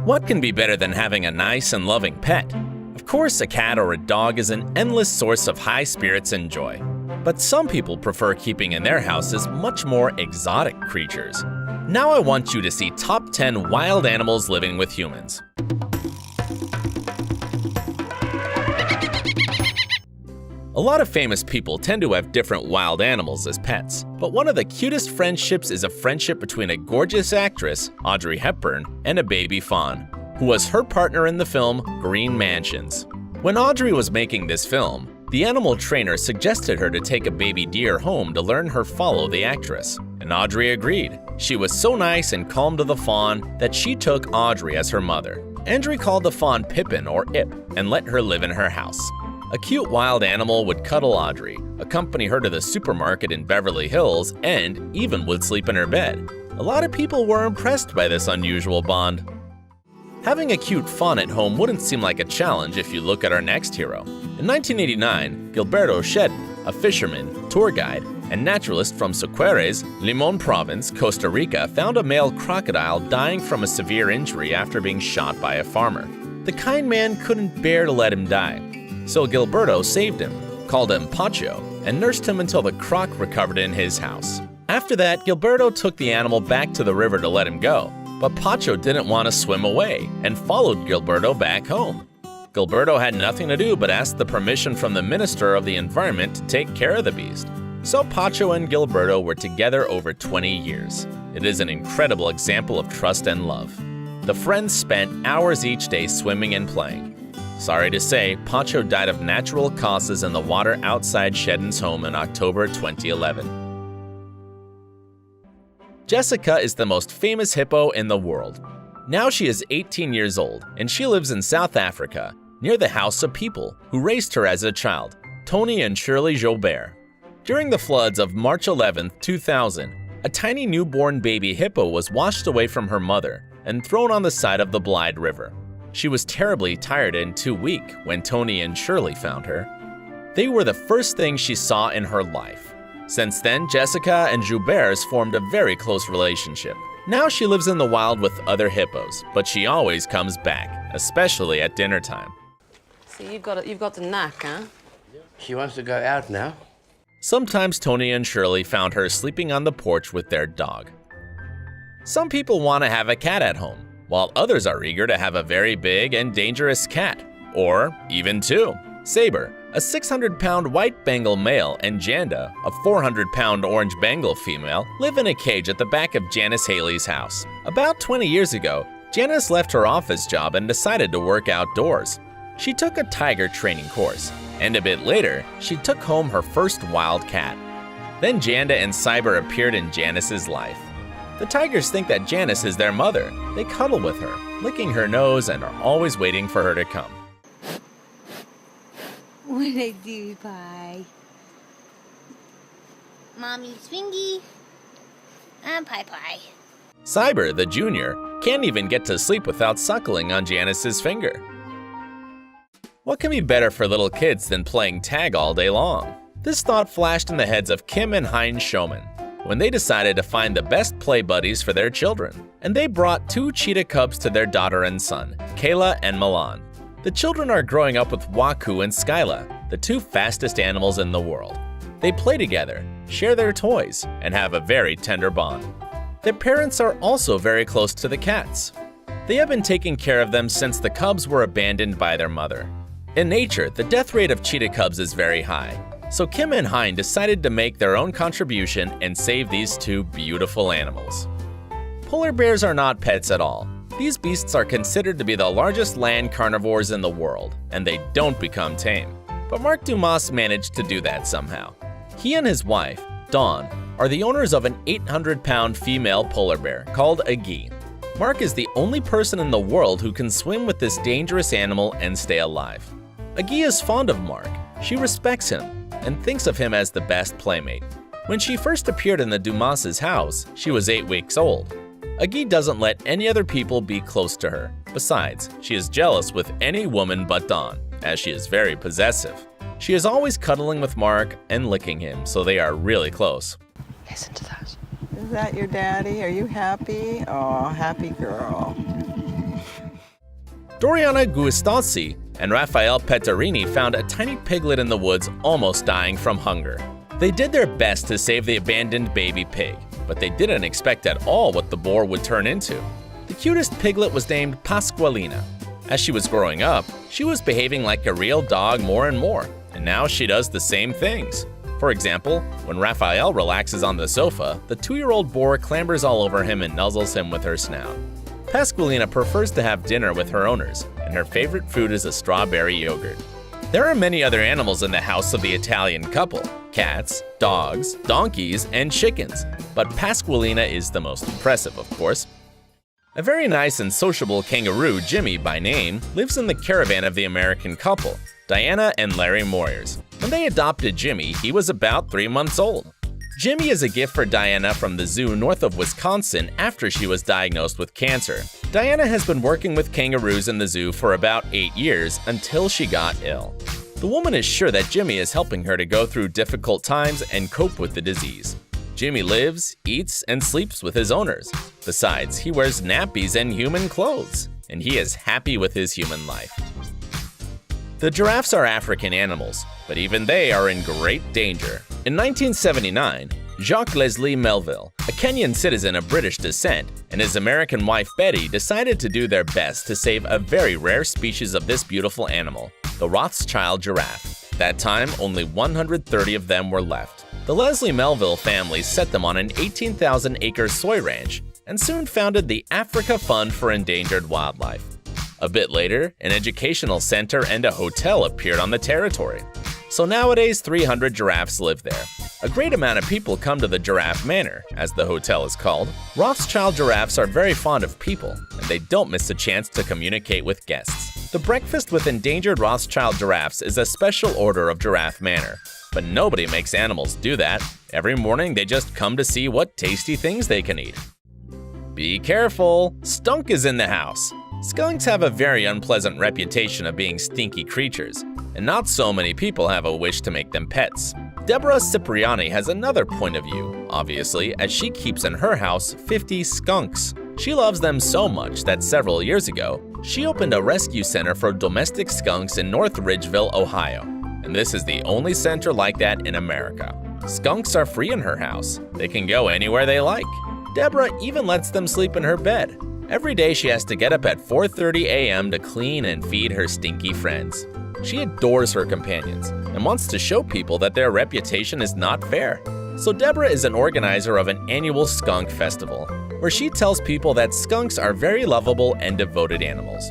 What can be better than having a nice and loving pet? Of course, a cat or a dog is an endless source of high spirits and joy. But some people prefer keeping in their houses much more exotic creatures. Now I want you to see top 10 wild animals living with humans. A lot of famous people tend to have different wild animals as pets, but one of the cutest friendships is a friendship between a gorgeous actress, Audrey Hepburn, and a baby fawn, who was her partner in the film Green Mansions. When Audrey was making this film, the animal trainer suggested her to take a baby deer home to learn her follow the actress, and Audrey agreed. She was so nice and calm to the fawn that she took Audrey as her mother. Audrey called the fawn Pippin or Ip and let her live in her house. A cute wild animal would cuddle Audrey, accompany her to the supermarket in Beverly Hills, and even would sleep in her bed. A lot of people were impressed by this unusual bond. Having a cute fawn at home wouldn't seem like a challenge if you look at our next hero. In 1989, Gilberto Shedden, a fisherman, tour guide, and naturalist from Siquirres, Limon Province, Costa Rica, found a male crocodile dying from a severe injury after being shot by a farmer. The kind man couldn't bear to let him die. So Gilberto saved him, called him Pacho, and nursed him until the croc recovered in his house. After that, Gilberto took the animal back to the river to let him go, but Pacho didn't want to swim away and followed Gilberto back home. Gilberto had nothing to do but ask the permission from the Minister of the Environment to take care of the beast. So Pacho and Gilberto were together over 20 years. It is an incredible example of trust and love. The friends spent hours each day swimming and playing. Sorry to say, Pacho died of natural causes in the water outside Shedden's home in October 2011. Jessica is the most famous hippo in the world. Now she is 18 years old, and she lives in South Africa, near the house of people who raised her as a child, Tony and Shirley Joubert. During the floods of March 11, 2000, a tiny newborn baby hippo was washed away from her mother and thrown on the side of the Blythe River. She was terribly tired and too weak when Tony and Shirley found her. They were the first thing she saw in her life. Since then, Jessica and Joubert's formed a very close relationship. Now she lives in the wild with other hippos, but she always comes back, especially at dinner time. So you've got the knack, huh? She wants to go out now. Sometimes Tony and Shirley found her sleeping on the porch with their dog. Some people want to have a cat at home, while others are eager to have a very big and dangerous cat, or even two. Saber, a 600-pound white Bengal male, and Janda, a 400-pound orange Bengal female, live in a cage at the back of Janice Haley's house. About 20 years ago, Janice left her office job and decided to work outdoors. She took a tiger training course, and a bit later, she took home her first wild cat. Then Janda and Saber appeared in Janice's life. The tigers think that Janice is their mother. They cuddle with her, licking her nose, and are always waiting for her to come. What I do, Pie? Mommy Swingy and Pie Pie. Saber, the junior, can't even get to sleep without suckling on Janice's finger. What can be better for little kids than playing tag all day long? This thought flashed in the heads of Kim and Heinz Schoeman when they decided to find the best play buddies for their children. And they brought two cheetah cubs to their daughter and son, Kayla and Milan. The children are growing up with Waku and Skyla, the two fastest animals in the world. They play together, share their toys, and have a very tender bond. Their parents are also very close to the cats. They have been taking care of them since the cubs were abandoned by their mother. In nature, the death rate of cheetah cubs is very high, so Kim and Hein decided to make their own contribution and save these two beautiful animals. Polar bears are not pets at all. These beasts are considered to be the largest land carnivores in the world, and they don't become tame. But Mark Dumas managed to do that somehow. He and his wife, Dawn, are the owners of an 800-pound female polar bear called Agi. Mark is the only person in the world who can swim with this dangerous animal and stay alive. Agi is fond of Mark. She respects him and thinks of him as the best playmate. When she first appeared in the Dumas' house, she was 8 weeks old. Agi doesn't let any other people be close to her. Besides, she is jealous with any woman but Dawn, as she is very possessive. She is always cuddling with Mark and licking him, so they are really close. Listen to that. Is that your daddy? Are you happy? Oh, happy girl. Doriana Guastossi and Raphael Petterini found a tiny piglet in the woods almost dying from hunger. They did their best to save the abandoned baby pig, but they didn't expect at all what the boar would turn into. The cutest piglet was named Pasqualina. As she was growing up, she was behaving like a real dog more and more, and now she does the same things. For example, when Raphael relaxes on the sofa, the 2-year-old boar clambers all over him and nuzzles him with her snout. Pasqualina prefers to have dinner with her owners, and her favorite food is a strawberry yogurt. There are many other animals in the house of the Italian couple: cats, dogs, donkeys, and chickens, but Pasqualina is the most impressive, of course. A very nice and sociable kangaroo, Jimmy by name, lives in the caravan of the American couple, Diana and Larry Moyers. When they adopted Jimmy, he was about 3 months old. Jimmy is a gift for Diana from the zoo north of Wisconsin after she was diagnosed with cancer. Diana has been working with kangaroos in the zoo for about 8 years until she got ill. The woman is sure that Jimmy is helping her to go through difficult times and cope with the disease. Jimmy lives, eats, and sleeps with his owners. Besides, he wears nappies and human clothes, and he is happy with his human life. The giraffes are African animals, but even they are in great danger. In 1979, Jacques Leslie Melville, a Kenyan citizen of British descent, and his American wife Betty decided to do their best to save a very rare species of this beautiful animal, the Rothschild giraffe. At that time, only 130 of them were left. The Leslie Melville family set them on an 18,000-acre soy ranch and soon founded the Africa Fund for Endangered Wildlife. A bit later, an educational center and a hotel appeared on the territory. So nowadays, 300 giraffes live there. A great amount of people come to the Giraffe Manor, as the hotel is called. Rothschild giraffes are very fond of people, and they don't miss a chance to communicate with guests. The breakfast with endangered Rothschild giraffes is a special order of Giraffe Manor. But nobody makes animals do that. Every morning, they just come to see what tasty things they can eat. Be careful! Skunk is in the house! Skunks have a very unpleasant reputation of being stinky creatures, and not so many people have a wish to make them pets. Deborah Cipriani has another point of view, obviously, as she keeps in her house 50 skunks. She loves them so much that several years ago, she opened a rescue center for domestic skunks in North Ridgeville, Ohio. And this is the only center like that in America. Skunks are free in her house. They can go anywhere they like. Deborah even lets them sleep in her bed. Every day she has to get up at 4:30 a.m. to clean and feed her stinky friends. She adores her companions and wants to show people that their reputation is not fair. So Deborah is an organizer of an annual skunk festival, where she tells people that skunks are very lovable and devoted animals.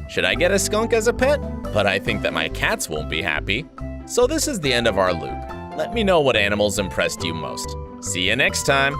Should I get a skunk as a pet? But I think that my cats won't be happy. So this is the end of our loop. Let me know what animals impressed you most. See you next time!